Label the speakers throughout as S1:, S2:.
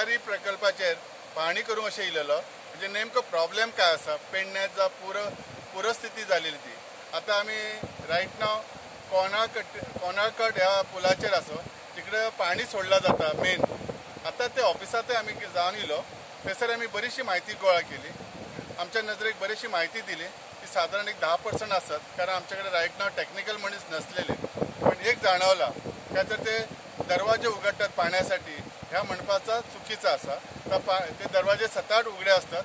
S1: तिळारी प्रकल्पाचेर पाहणी करूंक अशें येयलेलो. म्हणजे नेमको प्रॉब्लेम काय आसा, पेडण्याचा पूरस्थिती जालेली ती. आता आमी रायट नाव कोनाकट ह्या पुलाचेर आसो, तिकडे पाणी सोडला जाता मेन. आता ते ऑफिसांत आमी जावन येयलो, थंयसर आमी बरीचशी म्हायती गोळा केली. आमच्या नजरेक बरीचशी म्हायती दिली की साधारण एक 10% असतात, कारण आमच्याकडे रायट नाव टेक्निकल मनीस नसलेले. पण एक जाणवला काय तर ते दरवाजे उघडतात पाण्यासाठी, ह्या म्हणपाचा चुकीचा असा. ते दरवाजे सताट उघडे असतात.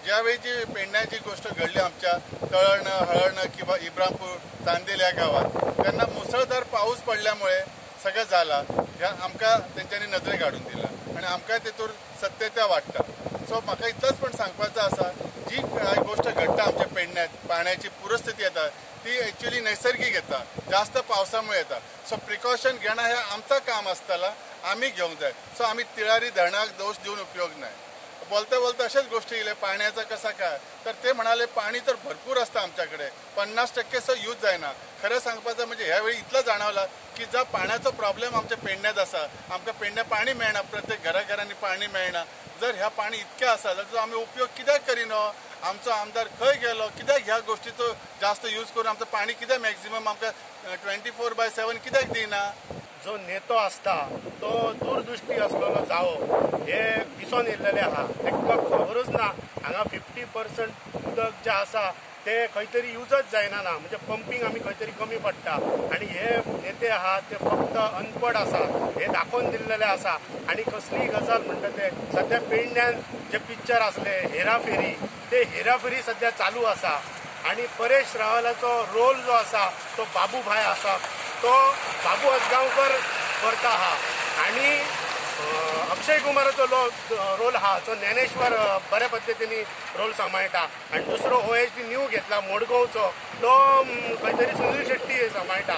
S1: ज्यावेळी जी पेडण्याची गोष्ट घडली आमच्या तळण हळण किंवा इब्रामपूर चांदेल या गावात, त्यांना मुसळधार पाऊस पडल्यामुळे सगळं झाला. ह्या आमकां तेंच्यांनी नजरेक हाडून दिला आणि आमकां तेतूर सत्यता वाटता. सो म्हाका इतलंच पण सांगपाचं आसा, जी गोष्ट घडटा आमच्या पेडण्यात पाण्याची पूरस्थिती येता ती ॲक्च्युली नैसर्गिक येता, जास्त पावसामुळे येता. सो प्रिकॉशन घेणं हे आमचं काम असताना आम्ही घेवंक जाय. सो आम्ही तिळारी धरणाक दोष देऊन उपयोग नाही. बोलता बोलता अशाच गोष्टी येयले पाण्याचा कसा काय, तर ते म्हणाले पाणी तर भरपूर असतं आमच्याकडे, 50% यूज जायना. खरं सांगपाचं म्हणजे ह्यावेळी इतलं जाणवला की जो पाण्याचा प्रॉब्लेम आमच्या पेडण्यात असा, आमकां पेडण्या पाणी मेळना, प्रत्येक घराघरांनी पाणी मेळना. जर ह्या पाणी इतकें आसा जाल्यार आमी उपयोग कित्याक करिनो? आमचो आमदार खंय गेलो? कित्याक ह्या गोष्टीचो जास्त यूज करून आमचं पाणी कित्याक मॅक्झिमम आमकां 24/7 कित्याक दिना?
S2: जो नेतो असता तो दूरदृष्टी असलेलो जावो हे दिसून येयल्लेले आहा. ताका खबरूच ना हांगा 50% उदक जे आसा ते खंय तरी यूजच जायना ना, म्हणजे पंपींग आमी खंय तरी कमी पडटा. आनी हे नेते आहा ते फक्त अनपड आसा, हे दाखोवन दिल्लेले आसा. आनी कसलीय गजाल म्हणटा ते सध्या पेडण्यान जे पिक्चर असले हेराफेरी, ते हेराफेरी सध्या चालू आसा. आणि परेश रावलाचो रोल जो आसा तो बाबू भाय आसा, तो बाबू असगांवकर करता आहा. आणि अक्षय कुमाराचो रोल आहा जो ज्ञानेश्वर बऱ्या पद्दतीने रोल सांबाळटा. आणि दुसरो OSD न्यू घेतला मोडगांवचो, तो खंय तरी सुनील शेट्टी सांबाळटा.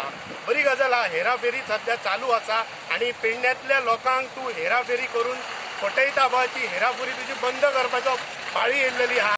S2: बरी गजाल आहा, हेराफेरी सध्या चालू आसा. आणि पेडण्यातल्या लोकांक तूं हेराफेरी करून फटयता पळय, ती हेराफेरी तुजी बंद करपाचो पाळी येयल्लेली आहा.